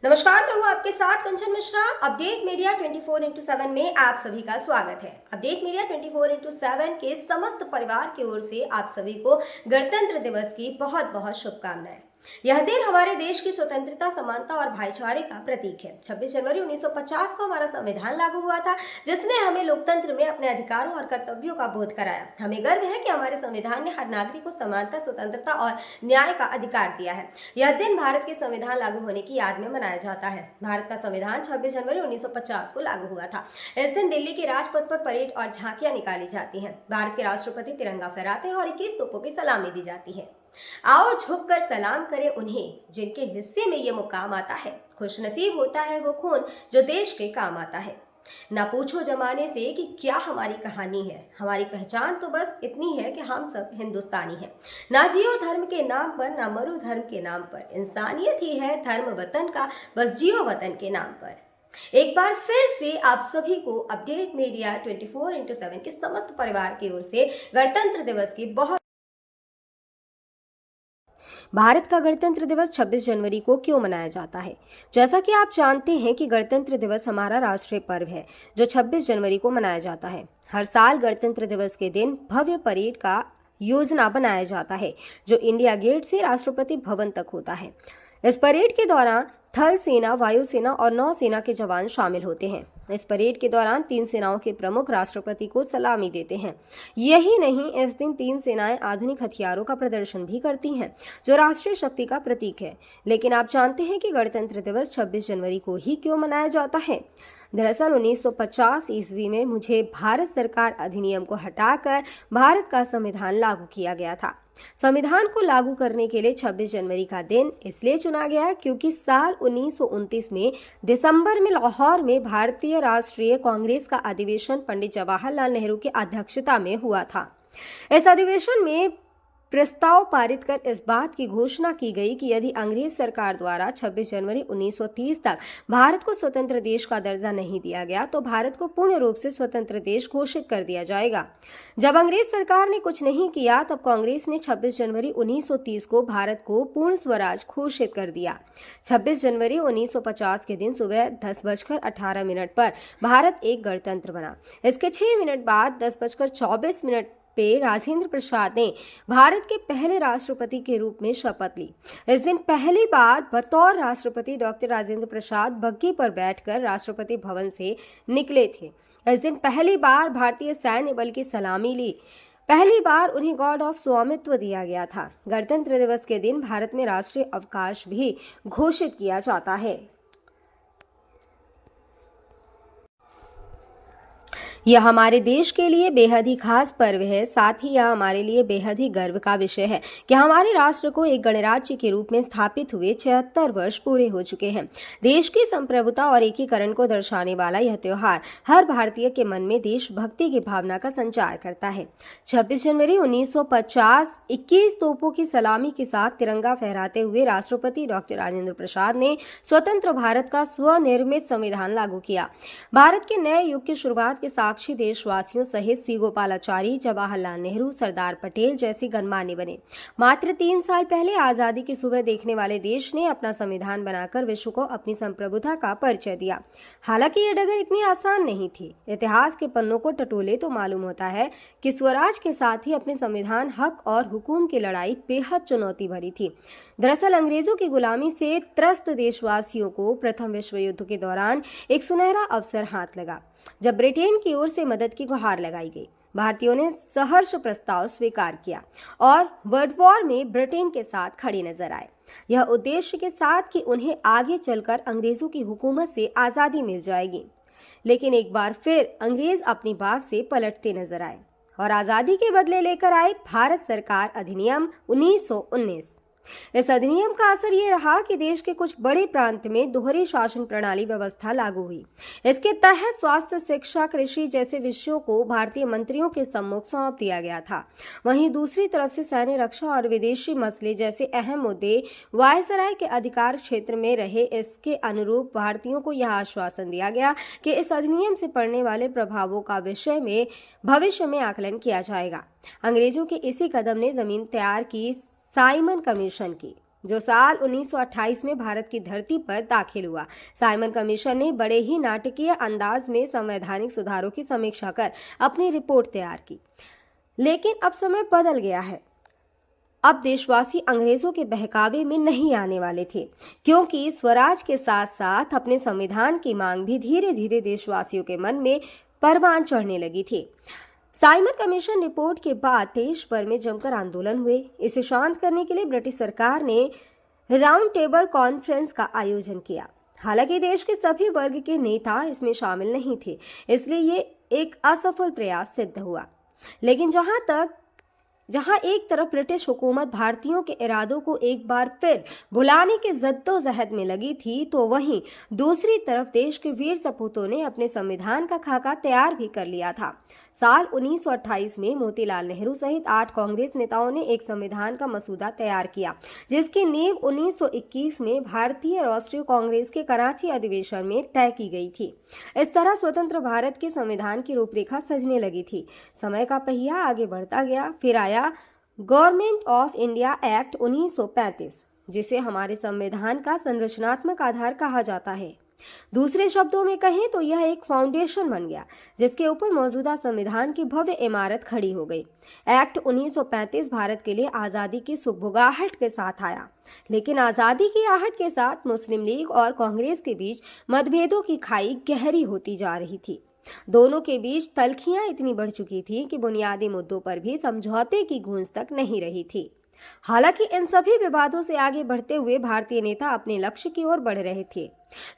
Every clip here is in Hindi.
नमस्कार, मैं हूँ आपके साथ कंचन मिश्रा। अपडेट मीडिया 24x7 में आप सभी का स्वागत है। अपडेट मीडिया 24x7 के समस्त परिवार की ओर से आप सभी को गणतंत्र दिवस की बहुत बहुत शुभकामनाएं। यह दिन हमारे देश की स्वतंत्रता, समानता और भाईचारे का प्रतीक है। 26 जनवरी 1950 को हमारा संविधान लागू हुआ था, जिसने हमें लोकतंत्र में अपने अधिकारों और कर्तव्यों का बोध कराया। हमें गर्व है कि हमारे संविधान ने हर नागरिक को समानता, स्वतंत्रता और न्याय का अधिकार दिया है। यह दिन भारत के संविधान लागू होने की याद में मनाया जाता है। भारत का संविधान 26 जनवरी 1950 को लागू हुआ था। इस दिन दिल्ली के राजपथ पर परेड और झांकियां निकाली जाती हैं। भारत के राष्ट्रपति तिरंगा फहराते हैं और 21 तोपों की सलामी दी जाती है। आओ झुककर सलाम करें उन्हें जिनके हिस्से में ये मुकाम आता है। खुशनसीब होता है वो खून जो देश के काम आता है। ना पूछो जमाने से कि क्या हमारी कहानी है, हमारी पहचान तो बस इतनी है कि हम सब हिंदुस्तानी हैं। ना जियो धर्म के नाम पर, ना मरो धर्म के नाम पर, इंसानियत ही है धर्म वतन का, बस जियो वतन के नाम पर। एक बार फिर से आप सभी को अपडेट मीडिया 24x7 के समस्त परिवार की ओर से गणतंत्र दिवस की बहुत। भारत का गणतंत्र दिवस 26 जनवरी को क्यों मनाया जाता है? जैसा कि आप जानते हैं कि गणतंत्र दिवस हमारा राष्ट्रीय पर्व है जो 26 जनवरी को मनाया जाता है। हर साल गणतंत्र दिवस के दिन भव्य परेड का योजना बनाया जाता है जो इंडिया गेट से राष्ट्रपति भवन तक होता है। इस परेड के दौरान थल सेना, वायुसेना और नौसेना के जवान शामिल होते हैं। इस परेड के दौरान तीन सेनाओं के प्रमुख राष्ट्रपति को सलामी देते हैं। यही नहीं, इस दिन तीन सेनाएं आधुनिक हथियारों का प्रदर्शन भी करती हैं जो राष्ट्रीय शक्ति का प्रतीक है। लेकिन आप जानते हैं कि गणतंत्र दिवस 26 जनवरी को ही क्यों मनाया जाता है? दरअसल 1950 ईस्वी में मुझे भारत सरकार अधिनियम को हटाकर भारत का संविधान लागू किया गया था। संविधान को लागू करने के लिए 26 जनवरी का दिन इसलिए चुना गया क्योंकि साल 1929 में दिसंबर में लाहौर में भारतीय राष्ट्रीय कांग्रेस का अधिवेशन पंडित जवाहरलाल नेहरू की अध्यक्षता में हुआ था। इस अधिवेशन में प्रस्ताव पारित कर इस बात की घोषणा की गई कि यदि अंग्रेज सरकार द्वारा 26 जनवरी 1930 तक भारत को स्वतंत्र देश का दर्जा नहीं दिया गया तो भारत को पूर्ण रूप से स्वतंत्र देश घोषित कर दिया जाएगा। जब अंग्रेज सरकार ने कुछ नहीं किया तब कांग्रेस ने 26 जनवरी 1930 को भारत को पूर्ण स्वराज घोषित कर दिया। 26 जनवरी 1950 के दिन सुबह 10:18 पर भारत एक गणतंत्र बना। इसके 6 मिनट बाद 10:24 पे राजेंद्र प्रसाद ने भारत के पहले राष्ट्रपति के रूप में शपथ ली। इस दिन पहली बार बतौर राष्ट्रपति डॉक्टर राजेंद्र प्रसाद बग्घी पर बैठकर राष्ट्रपति भवन से निकले थे। इस दिन पहली बार भारतीय सैन्य बल की सलामी ली। पहली बार उन्हें गॉर्ड ऑफ स्वामित्व दिया गया था। गणतंत्र दिवस के दिन भारत में राष्ट्रीय अवकाश भी घोषित किया जाता है। यह हमारे देश के लिए बेहद ही खास पर्व है। साथ ही यह हमारे लिए बेहद ही गर्व का विषय है कि हमारे राष्ट्र को एक गणराज्य के रूप में स्थापित हुए 76 वर्ष पूरे हो चुके हैं। देश की संप्रभुता और एकीकरण को दर्शाने वाला यह त्योहार हर भारतीय के मन में देशभक्ति की भावना का संचार करता है। 26 जनवरी 1950 21 तोपों की सलामी के साथ तिरंगा फहराते हुए राष्ट्रपति डॉक्टर राजेंद्र प्रसाद ने स्वतंत्र भारत का स्वनिर्मित संविधान लागू किया। भारत के नए युग की शुरुआत के साक्षी देशवासियों सहित सी गोपालाचारी, जवाहरलाल नेहरू, सरदार पटेल जैसे गणमान्य बने। मात्र 3 साल पहले आजादी की सुबह देखने वाले देश ने अपना संविधान बनाकर विश्व को अपनी संप्रभुता का परिचय दिया। हालांकि ये डगर इतनी आसान नहीं थी। इतिहास के पन्नों को टटोले तो मालूम होता है कि स्वराज के साथ ही अपने संविधान, हक और हुकूम की लड़ाई बेहद चुनौती भरी थी। दरअसल अंग्रेजों की गुलामी से त्रस्त देशवासियों को प्रथम विश्व युद्ध के दौरान एक सुनहरा अवसर हाथ लगा जब ब्रिटेन की ओर से मदद की गुहार लगाई गई। भारतीयों ने सहर्ष प्रस्ताव स्वीकार किया और वर्ल्ड वॉर में ब्रिटेन के साथ खड़े नजर आए। यह उद्देश्य के साथ कि उन्हें आगे चलकर अंग्रेजों की हुकूमत से आजादी मिल जाएगी। लेकिन एक बार फिर अंग्रेज अपनी बात से पलटते नजर आए और आजादी के बदले लेकर आए भारत सरकार अधिनियम 1919। इस अधिनियम का असर ये रहा कि देश के कुछ बड़े प्रांत में दोहरी शासन प्रणाली व्यवस्था लागू हुई। इसके तहत स्वास्थ्य, शिक्षा, कृषि जैसे विषयों को भारतीय मंत्रियों के सम्मुख सौंप दिया गया था। वहीं दूसरी तरफ से सैन्य, रक्षा और विदेशी मसले जैसे अहम मुद्दे वायसराय के अधिकार क्षेत्र में रहे। इसके अनुरूप भारतीयों को यह आश्वासन दिया गया कि इस अधिनियम से पड़ने वाले प्रभावों का विषय में भविष्य में आकलन किया जाएगा। अंग्रेजों के इसी कदम ने जमीन तैयार की साइमन कमीशन की। जो साल 1928 में भारत की धरती पर दाखिल हुआ। साइमन कमीशन ने बड़े ही नाटकीय अंदाज में संवैधानिक सुधारों की समीक्षा कर अपनी रिपोर्ट तैयार की। लेकिन अब समय बदल गया है। अब देशवासी अंग्रेजों के बहकावे में नहीं आने वाले थे, क्योंकि स्वराज के साथ साथ अपने संविधान की मांग भी धीरे धीरे देशवासियों के मन में परवान चढ़ने लगी थी। साइमन कमीशन रिपोर्ट के बाद देश भर में जमकर आंदोलन हुए। इसे शांत करने के लिए ब्रिटिश सरकार ने राउंड टेबल कॉन्फ्रेंस का आयोजन किया। हालांकि देश के सभी वर्ग के नेता इसमें शामिल नहीं थे, इसलिए ये एक असफल प्रयास सिद्ध हुआ। लेकिन जहां एक तरफ ब्रिटिश हुकूमत भारतीयों के इरादों को एक बार फिर भुलाने के जद्दोजहद में लगी थी, तो वहीं दूसरी तरफ देश के वीर सपूतों ने अपने संविधान का खाका तैयार भी कर लिया था। साल 1928 में मोतीलाल नेहरू सहित 8 कांग्रेस नेताओं ने एक संविधान का मसूदा तैयार किया, जिसकी नींव 1921 में भारतीय राष्ट्रीय कांग्रेस के कराची अधिवेशन में तय की गई थी। इस तरह स्वतंत्र भारत के संविधान की रूपरेखा सजने लगी थी। समय का पहिया आगे बढ़ता गया। फिर आया गवर्नमेंट ऑफ इंडिया एक्ट 1935, जिसे हमारे संविधान का संरचनात्मक आधार कहा जाता है। दूसरे शब्दों में कहें तो यह एक फाउंडेशन बन गया, जिसके ऊपर मौजूदा संविधान की भव्य इमारत खड़ी हो गई। एक्ट 1935 भारत के लिए आज़ादी की सुगबुगाहट के साथ आया, लेकिन आज़ादी की आहट के साथ मुस्लिम लीग और कांग्रेस के बीच मतभेदों की खाई गहरी होती जा रही थी। दोनों के बीच तल्खियां इतनी बढ़ चुकी थी कि बुनियादी मुद्दों पर भी समझौते की गूंज तक नहीं रही थी। हालांकि इन सभी विवादों से आगे बढ़ते हुए भारतीय नेता अपने लक्ष्य की ओर बढ़ रहे थे।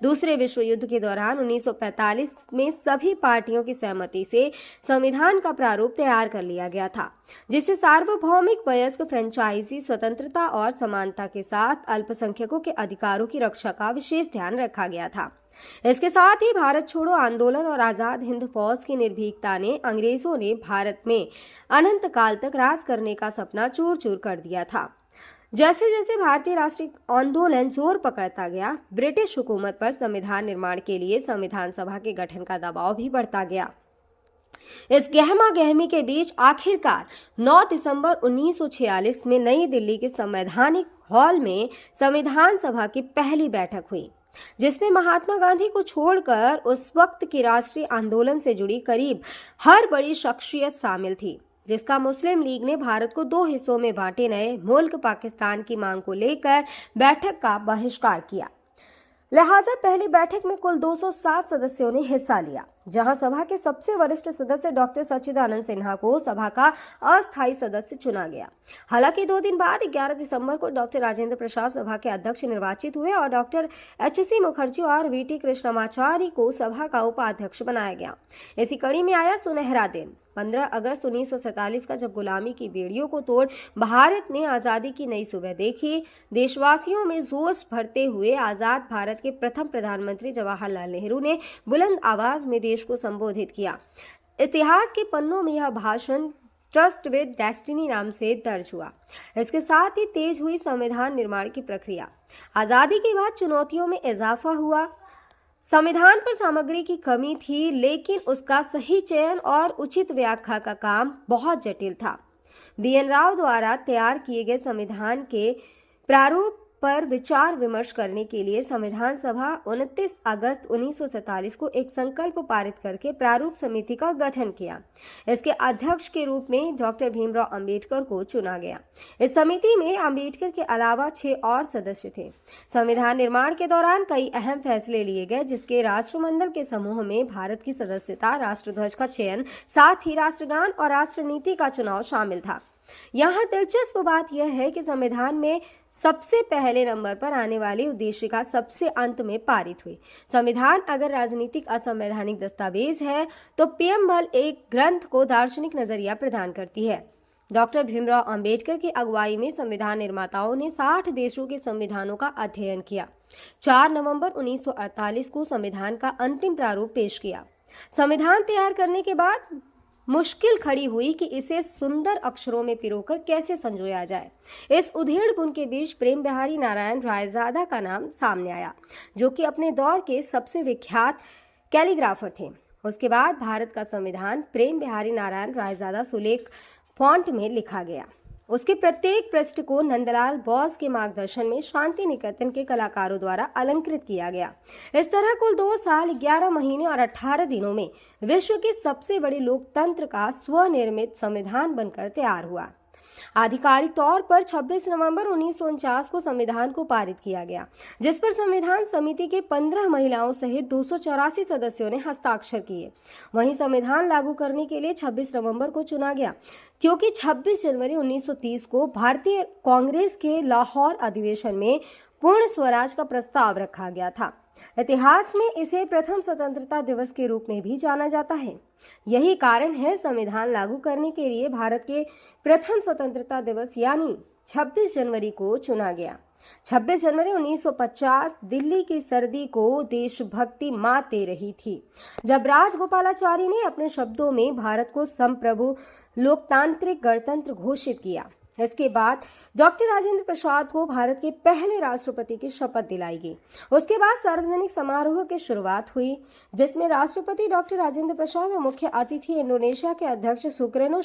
दूसरे विश्व युद्ध के दौरान 1945 में सभी पार्टियों की सहमति से संविधान का प्रारूप तैयार कर लिया गया था, जिसे सार्वभौमिक वयस्क फ्रेंचाइजी स्वतंत्रता और समानता के साथ अल्पसंख्यकों के अधिकारों की रक्षा का विशेष ध्यान रखा गया था। इसके साथ ही भारत छोड़ो आंदोलन और आजाद हिंद फौज की निर्भीकता ने अंग्रेजों ने भारत में अनंत काल तक राज करने का सपना चूर चूर कर दिया था। जैसे जैसे भारतीय राष्ट्रीय आंदोलन जोर पकड़ता गया, ब्रिटिश हुकूमत पर संविधान निर्माण के लिए संविधान सभा के गठन का दबाव भी बढ़ता गया। इस गहमा गहमी के बीच आखिरकार 9 दिसंबर 1946 में नई दिल्ली के संवैधानिक हॉल में संविधान सभा की पहली बैठक हुई, जिसमें महात्मा गांधी को छोड़कर उस वक्त के राष्ट्रीय आंदोलन से जुड़ी करीब हर बड़ी शख्सियत शामिल थी, जिसका मुस्लिम लीग ने भारत को 2 हिस्सों में बांटे नए मुल्क पाकिस्तान की मांग को लेकर बैठक का बहिष्कार किया। लिहाजा पहली बैठक में कुल 207 सदस्यों ने हिस्सा लिया, जहां सभा के सबसे वरिष्ठ सदस्य डॉक्टर सच्चिदानंद सिन्हा को सभा का अस्थायी सदस्य चुना गया। हालांकि 2 दिन बाद 11 दिसंबर को डॉक्टर राजेंद्र प्रसाद सभा के अध्यक्ष निर्वाचित हुए और डॉक्टर एच.सी. मुखर्जी और वी.टी. कृष्णमाचारी को सभा का उपाध्यक्ष बनाया गया। इसी कड़ी में आया सुनहरा दिन 15 अगस्त 1947 का, जब गुलामी की बेड़ियों को तोड़ भारत ने आज़ादी की नई सुबह देखी। देशवासियों में जोश भरते हुए आज़ाद भारत के प्रथम प्रधानमंत्री जवाहरलाल नेहरू ने बुलंद आवाज में देश को संबोधित किया। इतिहास के पन्नों में यह भाषण ट्रस्ट विद डेस्टिनी नाम से दर्ज हुआ। इसके साथ ही तेज हुई संविधान निर्माण की प्रक्रिया। आज़ादी के बाद चुनौतियों में इजाफा हुआ। संविधान पर सामग्री की कमी थी, लेकिन उसका सही चयन और उचित व्याख्या का काम बहुत जटिल था। बी.एन. राव द्वारा तैयार किए गए संविधान के प्रारूप पर विचार विमर्श करने के लिए संविधान सभा 29 अगस्त 1947 को एक संकल्प पारित करके प्रारूप समिति का गठन किया। इसके अध्यक्ष के रूप में डॉक्टर भीमराव अंबेडकर को चुना गया। इस समिति में अंबेडकर के अलावा 6 और सदस्य थे। संविधान निर्माण के दौरान कई अहम फैसले लिए गए, जिसके राष्ट्रमंडल के समूह में भारत की सदस्यता, राष्ट्रध्वज का चयन, साथ ही राष्ट्रगान और राष्ट्रनीति का चुनाव शामिल था। यहाँ दिलचस्प बात यह है कि संविधान में सबसे पहले नंबर पर आने वाली उद्देशिका सबसे अंत में पारित हुई। संविधान अगर राजनीतिक असंवैधानिक दस्तावेज है, तो पीएमएल एक ग्रंथ को दार्शनिक नजरिया प्रदान करती है। डॉक्टर भीमराव अंबेडकर की अगुवाई में संविधान निर्माताओं ने 60 देशों के संविधानों का अध्ययन किया। 4 नवंबर 1948 को संविधान का अंतिम प्रारूप पेश किया। संविधान तैयार करने के बाद मुश्किल खड़ी हुई कि इसे सुंदर अक्षरों में पिरोकर कैसे संजोया जाए। इस उधेड़-बुन के बीच प्रेम बिहारी नारायण रायजादा का नाम सामने आया, जो कि अपने दौर के सबसे विख्यात कैलीग्राफर थे। उसके बाद भारत का संविधान प्रेम बिहारी नारायण रायजादा सुलेख फॉन्ट में लिखा गया। उसके प्रत्येक पृष्ठ को नंदलाल बोस के मार्गदर्शन में शांति निकेतन के कलाकारों द्वारा अलंकृत किया गया। इस तरह कुल 2 साल 11 महीने और 18 दिनों में विश्व के सबसे बड़े लोकतंत्र का स्वनिर्मित संविधान बनकर तैयार हुआ। आधिकारिक तौर पर 26 नवंबर 1949 को संविधान को पारित किया गया, जिस पर संविधान समिति के 15 महिलाओं सहित 284 सदस्यों ने हस्ताक्षर किए। वहीं संविधान लागू करने के लिए 26 नवंबर को चुना गया, क्योंकि 26 जनवरी 1930 को भारतीय कांग्रेस के लाहौर अधिवेशन में पूर्ण स्वराज का प्रस्ताव रखा गया था। इतिहास में इसे प्रथम स्वतंत्रता दिवस के रूप में भी जाना जाता है। यही कारण है संविधान लागू करने के लिए भारत के प्रथम स्वतंत्रता दिवस यानी 26 जनवरी को चुना गया। 26 जनवरी 1950 दिल्ली की सर्दी को देशभक्ति मात दे रही थी, जब राजगोपालाचारी ने अपने शब्दों में भारत को संप्रभु लोकतांत्रिक गणतंत्र घोषित किया। इसके बाद डॉक्टर राजेंद्र प्रसाद को भारत के पहले राष्ट्रपति की शपथ दिलाई गई। उसके बाद सार्वजनिक समारोह की शुरुआत हुई, जिसमें राष्ट्रपति डॉक्टर राजेंद्र प्रसाद और मुख्य अतिथि इंडोनेशिया के अध्यक्ष सुकर्नो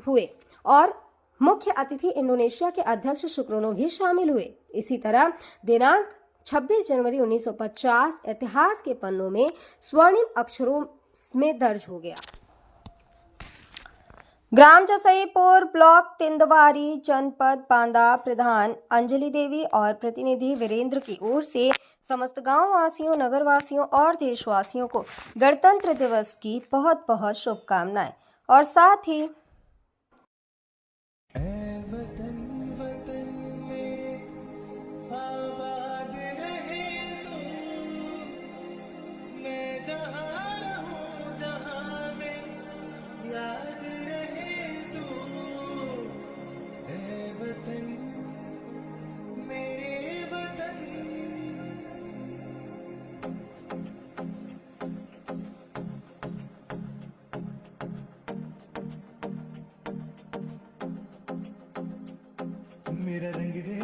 हुए और मुख्य अतिथि इंडोनेशिया के अध्यक्ष सुकर्नो भी शामिल हुए। इसी तरह दिनांक 26 जनवरी 1950 इतिहास के पन्नों में स्वर्णिम अक्षरों में दर्ज हो गया। ग्राम जसईपुर, ब्लॉक तिंदवारी, जनपद बांदा प्रधान अंजलि देवी और प्रतिनिधि वीरेंद्र की ओर से समस्त गांव वासियों, नगर वासियों और देशवासियों को गणतंत्र दिवस की बहुत बहुत शुभकामनाएं। और साथ ही मेरा रंग दे,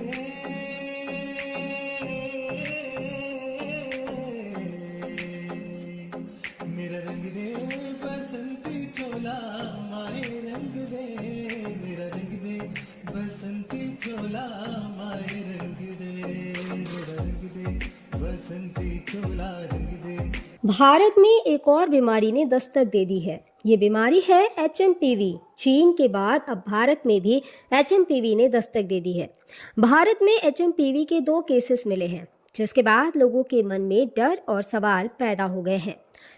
मेरा रंग दे बसंती चोला, माए रंग दे, मेरा रंग दे बसंती चोला, माए रंग दे, मेरा रंग दे बसंती चोला, रंग दे। भारत में एक और बीमारी ने दस्तक दे दी है। ये बीमारी है HMPV। चीन के बाद अब भारत में भी HMPV ने दस्तक दे दी है। भारत में HMPV के 2 केसेस मिले हैं, जिसके बाद लोगों के मन में डर और सवाल पैदा हो गए हैं।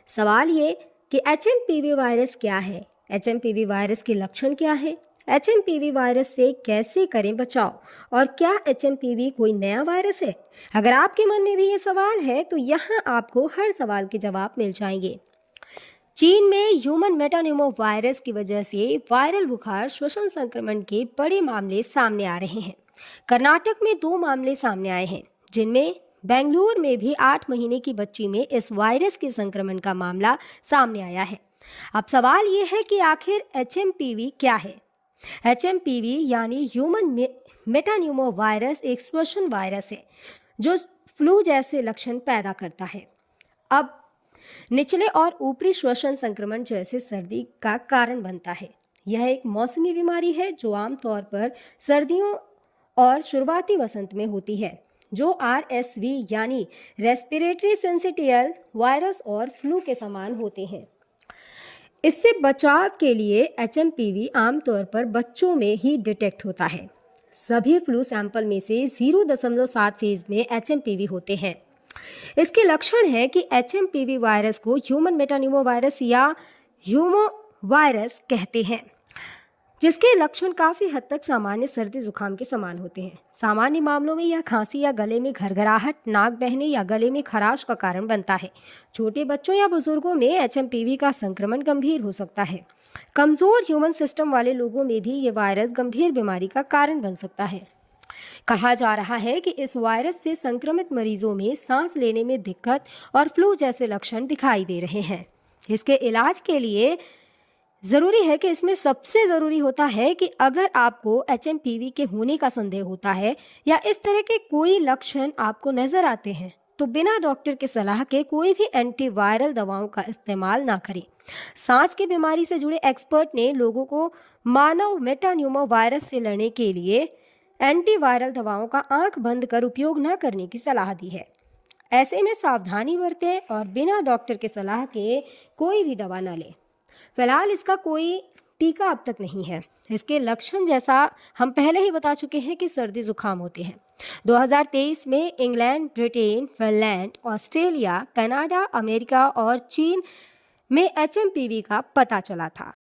सवाल ये कि HMPV वायरस क्या है, HMPV वायरस के लक्षण क्या है, HMPV वायरस से कैसे करें बचाव और क्या HMPV कोई नया वायरस है। अगर आपके मन में भी ये सवाल है तो यहाँ आपको हर सवाल के जवाब मिल जाएंगे। चीन में ह्यूमन मेटान्यूमो वायरस की वजह से वायरल बुखार श्वसन संक्रमण के बड़े मामले सामने आ रहे हैं। कर्नाटक में 2 मामले सामने आए हैं, जिनमें बेंगलुरु में भी 8 महीने की बच्ची में इस वायरस के संक्रमण का मामला सामने आया है। अब सवाल ये है कि आखिर HMPV क्या है। HMPV यानी ह्यूमन मेटान्यूमो वायरस एक श्वसन वायरस है जो फ्लू जैसे लक्षण पैदा करता है। अब निचले और ऊपरी श्वसन संक्रमण जैसे सर्दी का कारण बनता है। यह एक मौसमी बीमारी है जो आमतौर पर सर्दियों और शुरुआती वसंत में होती है, जो RSV यानी रेस्पिरेटरी सिंसिटियल वायरस और फ्लू के समान होते हैं। इससे बचाव के लिए HMPV आमतौर पर बच्चों में ही डिटेक्ट होता है। सभी फ्लू सैंपल में से 0.7 फेज में HMPV होते हैं। इसके लक्षण है कि HMPV वायरस को ह्यूमन मेटान्यूमो वायरस या ह्यूमो वायरस कहते हैं, जिसके लक्षण काफ़ी हद तक सामान्य सर्दी जुकाम के समान होते हैं। सामान्य मामलों में यह खांसी या गले में घरघराहट, नाक बहने या गले में खराश का कारण बनता है। छोटे बच्चों या बुजुर्गों में HMPV का संक्रमण गंभीर हो सकता है। कमज़ोर ह्यूमन सिस्टम वाले लोगों में भी ये वायरस गंभीर बीमारी का कारण बन सकता है। कहा जा रहा है कि इस वायरस से संक्रमित मरीजों में सांस लेने में दिक्कत और फ्लू जैसे लक्षण दिखाई दे रहे हैं। इसके इलाज के लिए ज़रूरी है कि इसमें सबसे ज़रूरी होता है कि अगर आपको HMPV के होने का संदेह होता है या इस तरह के कोई लक्षण आपको नज़र आते हैं तो बिना डॉक्टर के सलाह के कोई भी एंटीवायरल दवाओं का इस्तेमाल ना करें। सांस की बीमारी से जुड़े एक्सपर्ट ने लोगों को मानव मेटान्यूमो वायरस से लड़ने के लिए एंटीवायरल दवाओं का आंख बंद कर उपयोग न करने की सलाह दी है। ऐसे में सावधानी बरतें और बिना डॉक्टर के सलाह के कोई भी दवा न लें। फिलहाल इसका कोई टीका अब तक नहीं है। इसके लक्षण जैसा हम पहले ही बता चुके हैं कि सर्दी जुकाम होते हैं। 2023 में England, Britain, Finland, Australia, Canada, America और चीन में एचएमपीवी का पता चला था।